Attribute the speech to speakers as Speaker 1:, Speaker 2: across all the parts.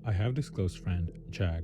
Speaker 1: I have this close friend, Jack,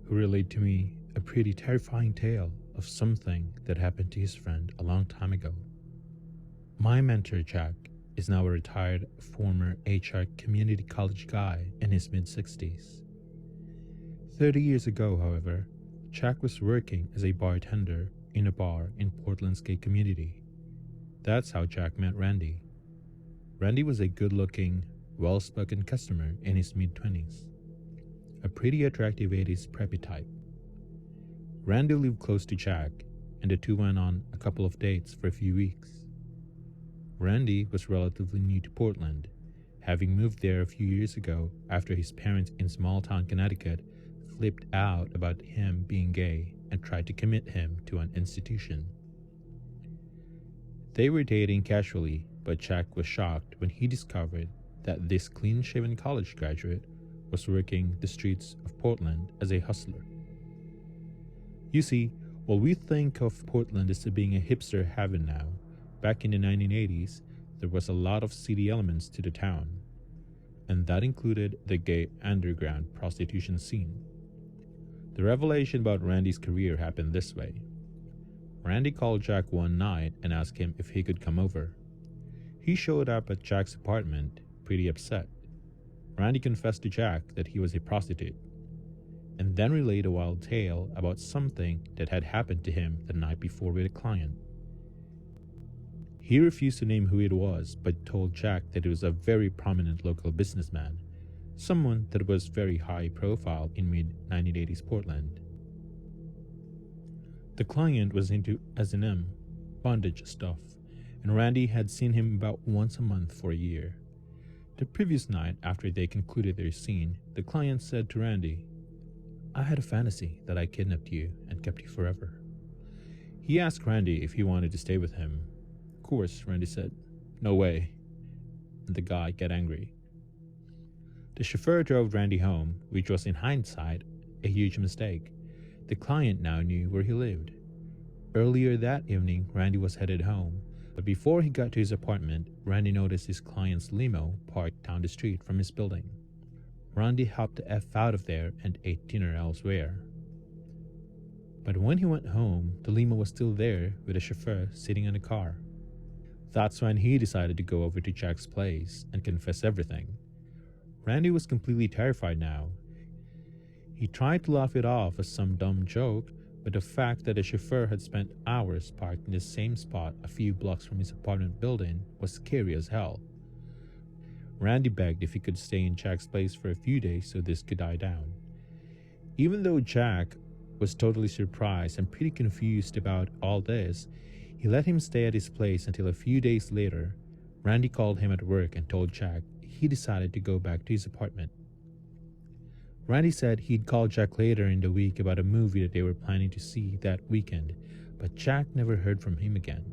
Speaker 1: who relayed to me a pretty terrifying tale of something that happened to his friend a long time ago. My mentor, Jack, is now a retired former HR community college guy in his mid-60s. 30 years ago, however, Jack was working as a bartender in a bar in Portland's gay community. That's how Jack met Randy. Randy was a good-looking, well-spoken customer in his mid-20s. A pretty attractive 80s preppy type. Randy lived close to Jack, and the two went on a couple of dates for a few weeks. Randy was relatively new to Portland, having moved there a few years ago after his parents in small-town Connecticut flipped out about him being gay and tried to commit him to an institution. They were dating casually, but Jack was shocked when he discovered that this clean-shaven college graduate was working the streets of Portland as a hustler. You see, while we think of Portland as being a hipster haven now, back in the 1980s, there was a lot of seedy elements to the town, and that included the gay underground prostitution scene. The revelation about Randy's career happened this way. Randy called Jack one night and asked him if he could come over. He showed up at Jack's apartment, pretty upset. Randy confessed to Jack that he was a prostitute, and then relayed a wild tale about something that had happened to him the night before with a client. He refused to name who it was, but told Jack that it was a very prominent local businessman, someone that was very high profile in mid-1980s Portland. The client was into S&M, bondage stuff, and Randy had seen him about once a month for a year. The previous night, after they concluded their scene, the client said to Randy, "I had a fantasy that I kidnapped you and kept you forever." He asked Randy if he wanted to stay with him. Of course, Randy said, "No way," and the guy got angry. The chauffeur drove Randy home, which was in hindsight a huge mistake. The client now knew where he lived. Earlier that evening, Randy was headed home, but before he got to his apartment, Randy noticed his client's limo parked down the street from his building. Randy hopped the F out of there and ate dinner elsewhere. But when he went home, the limo was still there with the chauffeur sitting in the car. That's when he decided to go over to Jack's place and confess everything. Randy was completely terrified now. He tried to laugh it off as some dumb joke, but the fact that the chauffeur had spent hours parked in the same spot a few blocks from his apartment building was scary as hell. Randy begged if he could stay in Jack's place for a few days so this could die down. Even though Jack was totally surprised and pretty confused about all this, he let him stay at his place until a few days later, Randy called him at work and told Jack he decided to go back to his apartment. Randy said he'd call Jack later in the week about a movie that they were planning to see that weekend, but Jack never heard from him again.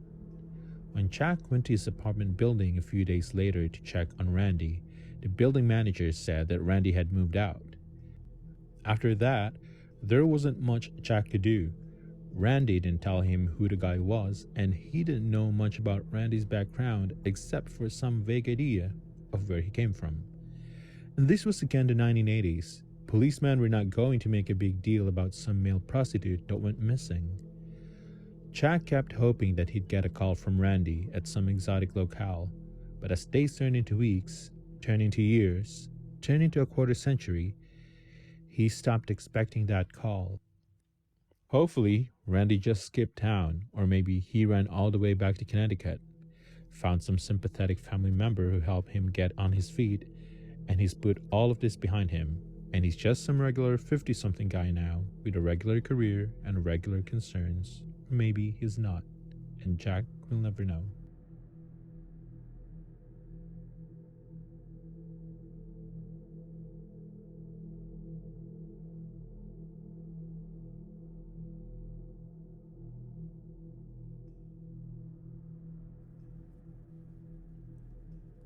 Speaker 1: When Jack went to his apartment building a few days later to check on Randy, the building manager said that Randy had moved out. After that, there wasn't much Jack could do. Randy didn't tell him who the guy was, and he didn't know much about Randy's background except for some vague idea of where he came from. And this was again the 1980s. Policemen were not going to make a big deal about some male prostitute that went missing. Jack kept hoping that he'd get a call from Randy at some exotic locale, but as days turned into weeks, turned into years, turned into a quarter century, he stopped expecting that call. Hopefully, Randy just skipped town, or maybe he ran all the way back to Connecticut, found some sympathetic family member who helped him get on his feet, and he's put all of this behind him, and he's just some regular 50-something guy now with a regular career and regular concerns. Maybe he's not, and Jack will never know.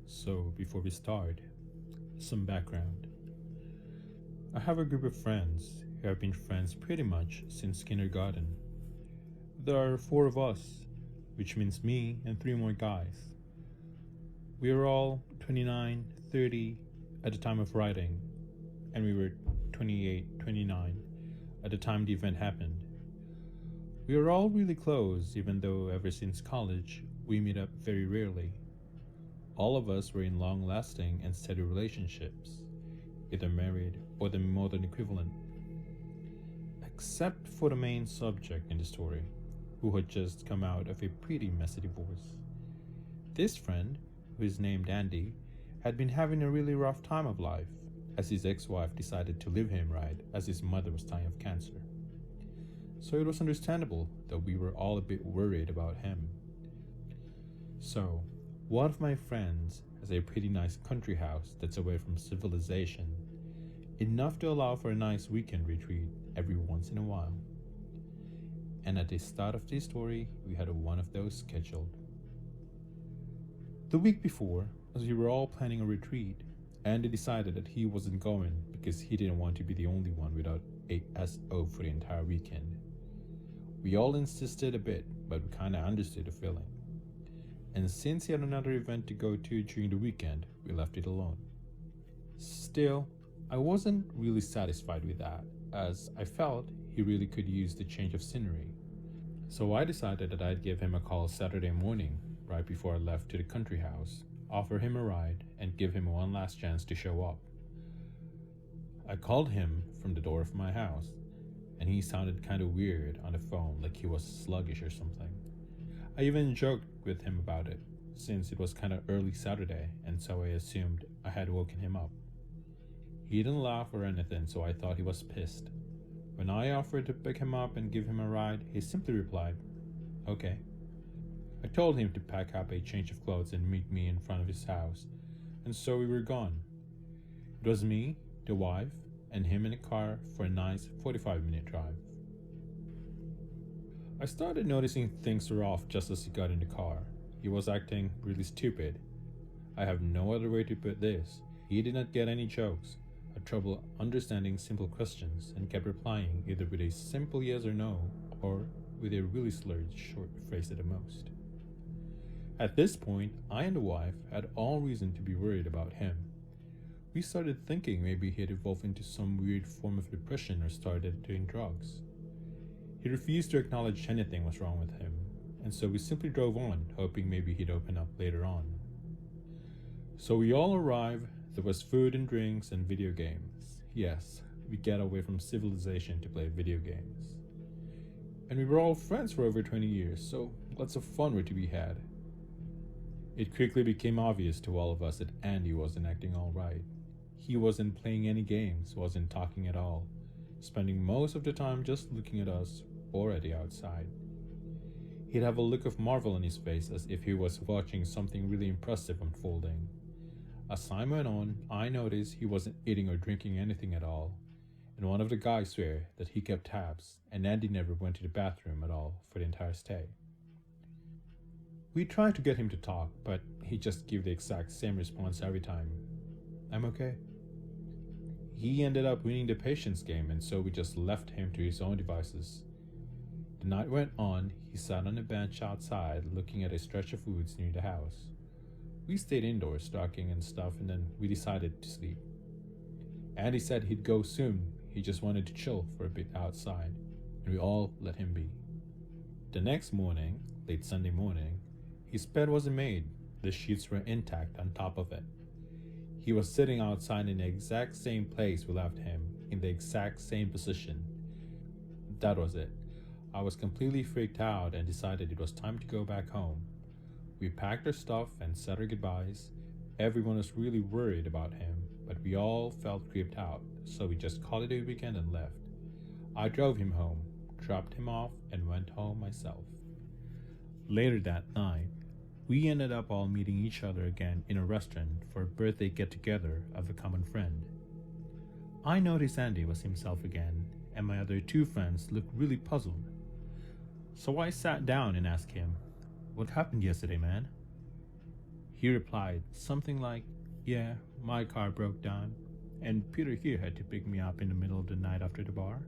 Speaker 1: So, before we start, some background. I have a group of friends who have been friends pretty much since kindergarten. There are 4 of us, which means me and 3 more guys. We are all 29, 30 at the time of writing, and we were 28, 29 at the time the event happened. We were all really close, even though ever since college, we meet up very rarely. All of us were in long-lasting and steady relationships, either married or the modern equivalent. Except for the main subject in the story, who had just come out of a pretty messy divorce. This friend, who is named Andy, had been having a really rough time of life, as his ex-wife decided to leave him right as his mother was dying of cancer. So it was understandable that we were all a bit worried about him. So, one of my friends has a pretty nice country house that's away from civilization, enough to allow for a nice weekend retreat every once in a while. And at the start of this story, we had one of those scheduled. The week before, as we were all planning a retreat, Andy decided that he wasn't going because he didn't want to be the only one without a SO for the entire weekend. We all insisted a bit, but we kinda understood the feeling. And since he had another event to go to during the weekend, we left it alone. Still, I wasn't really satisfied with that, as I felt he really could use the change of scenery. So I decided that I'd give him a call Saturday morning, right before I left to the country house, offer him a ride, and give him one last chance to show up. I called him from the door of my house, and he sounded kind of weird on the phone, like he was sluggish or something. I even joked with him about it, since it was kind of early Saturday, and so I assumed I had woken him up. He didn't laugh or anything, so I thought he was pissed. When I offered to pick him up and give him a ride, he simply replied, "Okay." I told him to pack up a change of clothes and meet me in front of his house, and so we were gone. It was me, the wife, and him in a car for a nice 45-minute drive. I started noticing things were off just as he got in the car. He was acting really stupid. I have no other way to put this. He did not get any jokes, had trouble understanding simple questions, and kept replying either with a simple yes or no, or with a really slurred short phrase at the most. At this point, I and the wife had all reason to be worried about him. We started thinking maybe he had evolved into some weird form of depression or started doing drugs. He refused to acknowledge anything was wrong with him, and so we simply drove on, hoping maybe he'd open up later on. So we all arrived. There was food and drinks and video games. Yes, we get away from civilization to play video games. And we were all friends for over 20 years, so lots of fun were to be had. It quickly became obvious to all of us that Andy wasn't acting all right. He wasn't playing any games, wasn't talking at all, spending most of the time just looking at us or at the outside. He'd have a look of marvel on his face as if he was watching something really impressive unfolding. As time went on, I noticed he wasn't eating or drinking anything at all, and one of the guys swear that he kept tabs, and Andy never went to the bathroom at all for the entire stay. We tried to get him to talk, but he just gave the exact same response every time. "I'm okay." He ended up winning the patience game, and so we just left him to his own devices. The night went on. He sat on a bench outside looking at a stretch of woods near the house. We stayed indoors talking and stuff, and then we decided to sleep. Andy said he'd go soon. He just wanted to chill for a bit outside, and we all let him be. The next morning, late Sunday morning, his bed wasn't made. The sheets were intact on top of it. He was sitting outside in the exact same place we left him, in the exact same position. That was it. I was completely freaked out and decided it was time to go back home. We packed our stuff and said our goodbyes. Everyone was really worried about him, but we all felt creeped out, so we just called it a weekend and left. I drove him home, dropped him off, and went home myself. Later that night, we ended up all meeting each other again in a restaurant for a birthday get-together of a common friend. I noticed Andy was himself again, and my other two friends looked really puzzled. So I sat down and asked him, "What happened yesterday, man?" He replied something like, "Yeah, my car broke down, and Peter here had to pick me up in the middle of the night after the bar."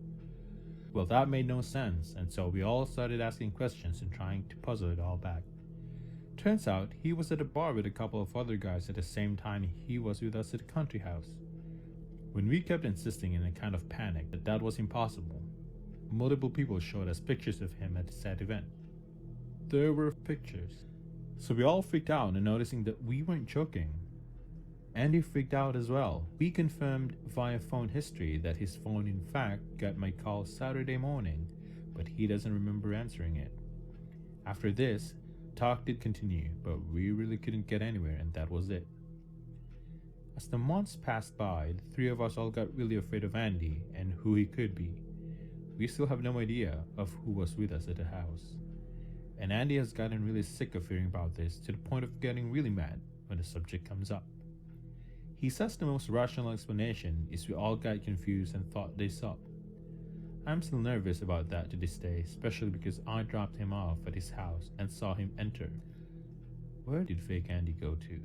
Speaker 1: Well, that made no sense, and so we all started asking questions and trying to puzzle it all back. Turns out he was at a bar with a couple of other guys at the same time he was with us at the country house. When we kept insisting in a kind of panic that was impossible, multiple people showed us pictures of him at the said event. There were pictures. So we all freaked out and noticing that we weren't joking. Andy freaked out as well. We confirmed via phone history that his phone in fact got my call Saturday morning, but he doesn't remember answering it. After this, talk did continue, but we really couldn't get anywhere, and that was it. As the months passed by, the three of us all got really afraid of Andy and who he could be. We still have no idea of who was with us at the house. And Andy has gotten really sick of hearing about this to the point of getting really mad when the subject comes up. He says the most rational explanation is we all got confused and thought they saw. I'm still nervous about that to this day, especially because I dropped him off at his house and saw him enter. Where did fake Andy go to?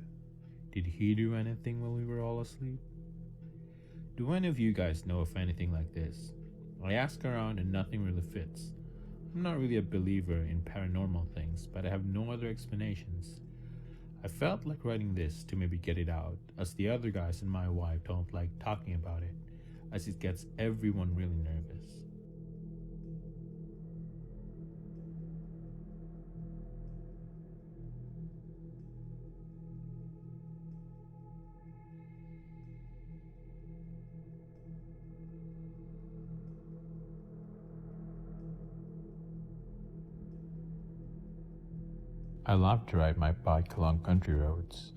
Speaker 1: Did he do anything while we were all asleep? Do any of you guys know of anything like this? I ask around and nothing really fits. I'm not really a believer in paranormal things, but I have no other explanations. I felt like writing this to maybe get it out, as the other guys and my wife don't like talking about it, as it gets everyone really nervous. I love to ride my bike along country roads.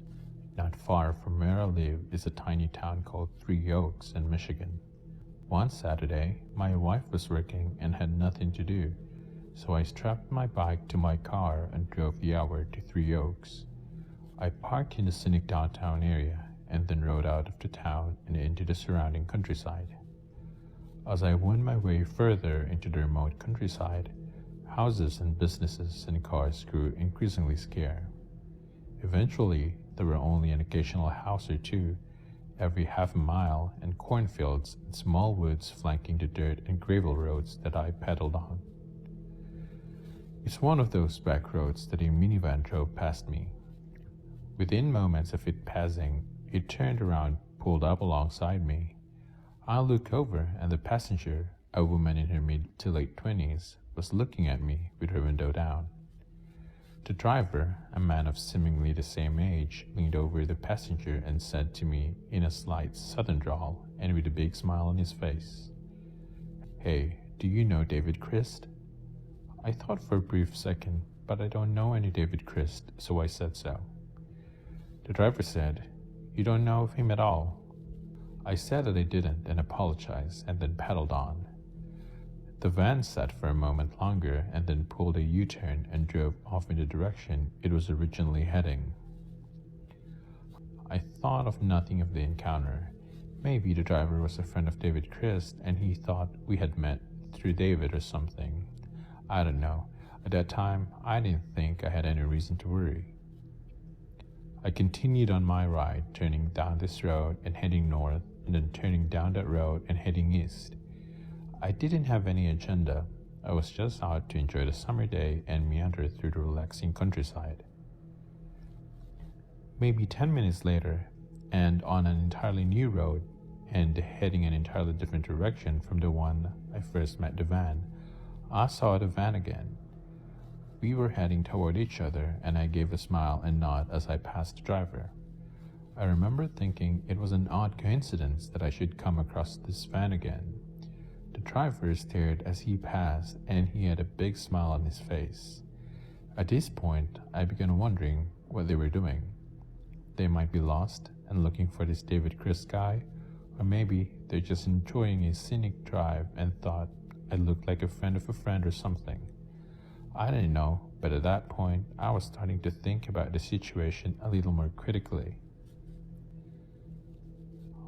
Speaker 1: Not far from where I live is a tiny town called Three Oaks in Michigan. One Saturday, my wife was working and had nothing to do, so I strapped my bike to my car and drove the hour to Three Oaks. I parked in the scenic downtown area and then rode out of the town and into the surrounding countryside. As I wound my way further into the remote countryside, houses and businesses and cars grew increasingly scarce. Eventually, there were only an occasional house or two every half a mile, and cornfields and small woods flanking the dirt and gravel roads that I pedaled on. It's one of those back roads that a minivan drove past me. Within moments of it passing, it turned around, pulled up alongside me. I looked over, and the passenger, a woman in her mid to late 20s, was looking at me with her window down. The driver, a man of seemingly the same age, leaned over the passenger and said to me in a slight southern drawl and with a big smile on his face, "Hey, do you know David Christ?" I thought for a brief second, but I don't know any David Christ, so I said so. The driver said, "You don't know of him at all?" I said that I didn't and apologized and then pedaled on. The van sat for a moment longer and then pulled a U-turn and drove off in the direction it was originally heading. I thought of nothing of the encounter. Maybe the driver was a friend of David Christ and he thought we had met through David or something. I don't know. At that time, I didn't think I had any reason to worry. I continued on my ride, turning down this road and heading north, and then turning down that road and heading east. I didn't have any agenda. I was just out to enjoy the summer day and meander through the relaxing countryside. Maybe 10 minutes later, and on an entirely new road, and heading an entirely different direction from the one I first met the van, I saw the van again. We were heading toward each other, and I gave a smile and nod as I passed the driver. I remember thinking it was an odd coincidence that I should come across this van again. The driver stared as he passed, and he had a big smile on his face. At this point, I began wondering what they were doing. They might be lost and looking for this David Christ guy, or maybe they're just enjoying a scenic drive and thought I looked like a friend of a friend or something. I didn't know, but at that point, I was starting to think about the situation a little more critically.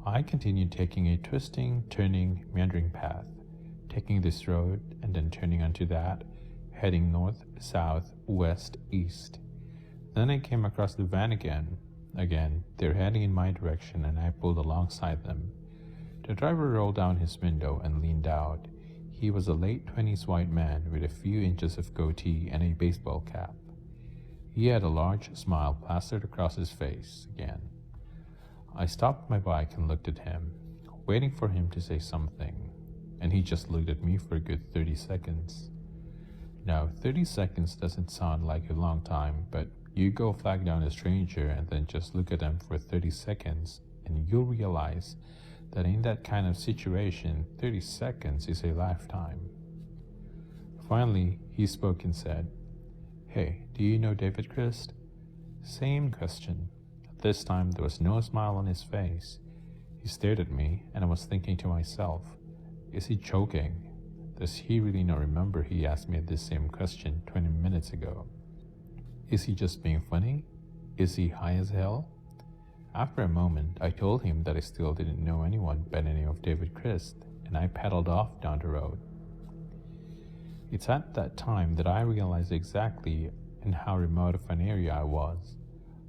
Speaker 1: I continued taking a twisting, turning, meandering path, taking this road and then turning onto that, heading north, south, west, east. Then I came across the van again. Again, they're heading in my direction and I pulled alongside them. The driver rolled down his window and leaned out. He was a late 20s white man with a few inches of goatee and a baseball cap. He had a large smile plastered across his face again. I stopped my bike and looked at him. waiting for him to say something, and he just looked at me for a good 30 seconds. Now, 30 seconds doesn't sound like a long time, but you go flag down a stranger and then just look at them for 30 seconds, and you'll realize that in that kind of situation, 30 seconds is a lifetime. Finally, he spoke and said, "Hey, do you know David Christ?" Same question. This time there was no smile on his face. He stared at me, and I was thinking to myself, is he joking? Does he really not remember he asked me this same question 20 minutes ago? Is he just being funny? Is he high as hell? After a moment, I told him that I still didn't know anyone by the name of David Christ, and I paddled off down the road. It's at that time that I realized exactly in how remote of an area I was.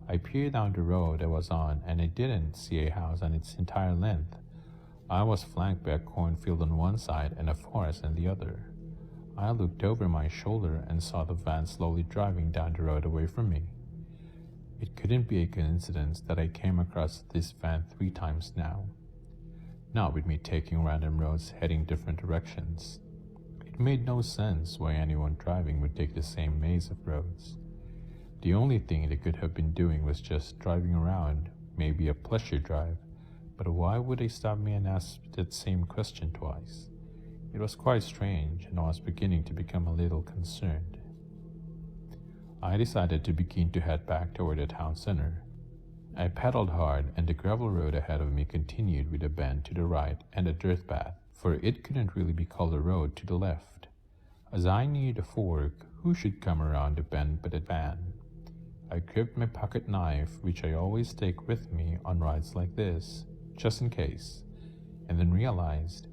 Speaker 1: I peered down the road I was on, and I didn't see a house on its entire length. I was flanked by a cornfield on one side and a forest on the other. I looked over my shoulder and saw the van slowly driving down the road away from me. It couldn't be a coincidence that I came across this van 3 times now, not with me taking random roads heading different directions. It made no sense why anyone driving would take the same maze of roads. The only thing they could have been doing was just driving around, maybe a pleasure drive, but why would they stop me and ask that same question twice? It was quite strange, and I was beginning to become a little concerned. I decided to begin to head back toward the town center. I pedaled hard, and the gravel road ahead of me continued with a bend to the right and a dirt path, for it couldn't really be called a road to the left. As I neared the fork, who should come around the bend but a van? I gripped my pocket knife, which I always take with me on rides like this, just in case, and then realized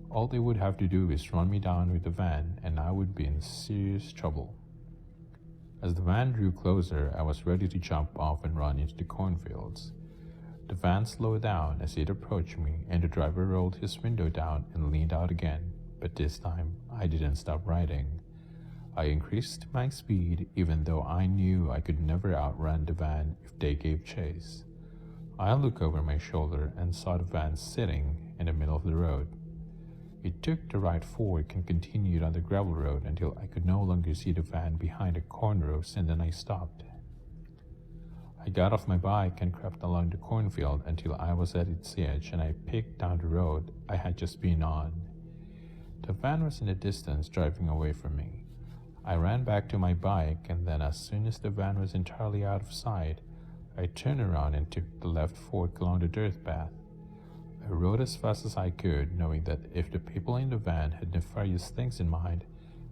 Speaker 1: all they would have to do is run me down with the van and I would be in serious trouble. As the van drew closer, I was ready to jump off and run into the cornfields. The van slowed down as it approached me, and the driver rolled his window down and leaned out again, but this time I didn't stop riding. I increased my speed even though I knew I could never outrun the van if they gave chase. I looked over my shoulder and saw the van sitting in the middle of the road. It took the right fork and continued on the gravel road until I could no longer see the van behind the corn rows, and then I stopped. I got off my bike and crept along the cornfield until I was at its edge, and I picked down the road I had just been on. The van was in the distance driving away from me. I ran back to my bike, and then as soon as the van was entirely out of sight, I turned around and took the left fork along the dirt path. I rode as fast as I could, knowing that if the people in the van had nefarious things in mind,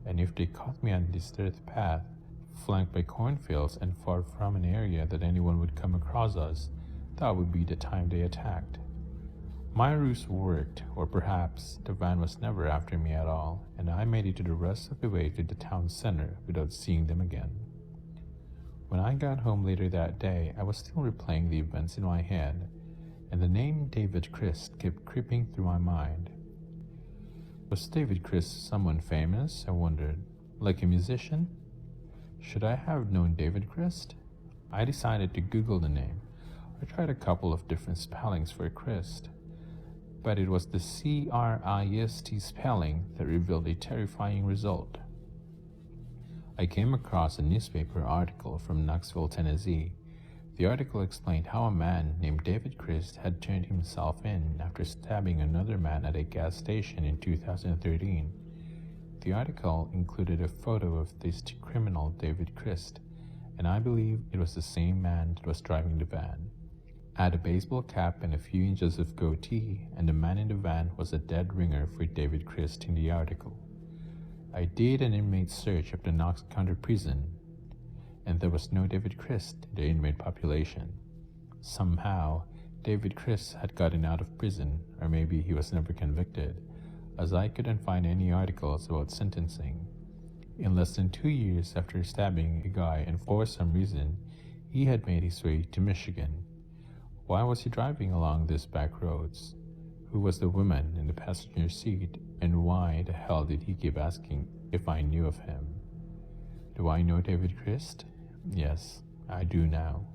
Speaker 1: and if they caught me on this dirt path, flanked by cornfields and far from an area that anyone would come across us, that would be the time they attacked. My ruse worked, or perhaps the van was never after me at all, and I made it to the rest of the way to the town center without seeing them again. When I got home later that day, I was still replaying the events in my head, and the name David Christ kept creeping through my mind. Was David Christ someone famous? I wondered. Like a musician? Should I have known David Christ? I decided to Google the name. I tried a couple of different spellings for Christ, but it was the Christ spelling that revealed a terrifying result. I came across a newspaper article from Knoxville, Tennessee. The article explained how a man named David Christ had turned himself in after stabbing another man at a gas station in 2013. The article included a photo of this criminal David Christ, and I believe it was the same man that was driving the van. Had a baseball cap and a few inches of goatee, and the man in the van was a dead ringer for David Christ in the article. I did an inmate search of the Knox County Prison, and there was no David Christ in the inmate population. Somehow, David Christ had gotten out of prison, or maybe he was never convicted, as I couldn't find any articles about sentencing. In less than 2 years after stabbing a guy, and for some reason, he had made his way to Michigan. Why was he driving along these back roads? Who was the woman in the passenger seat, and why the hell did he keep asking if I knew of him? Do I know David Christ? Yes, I do now.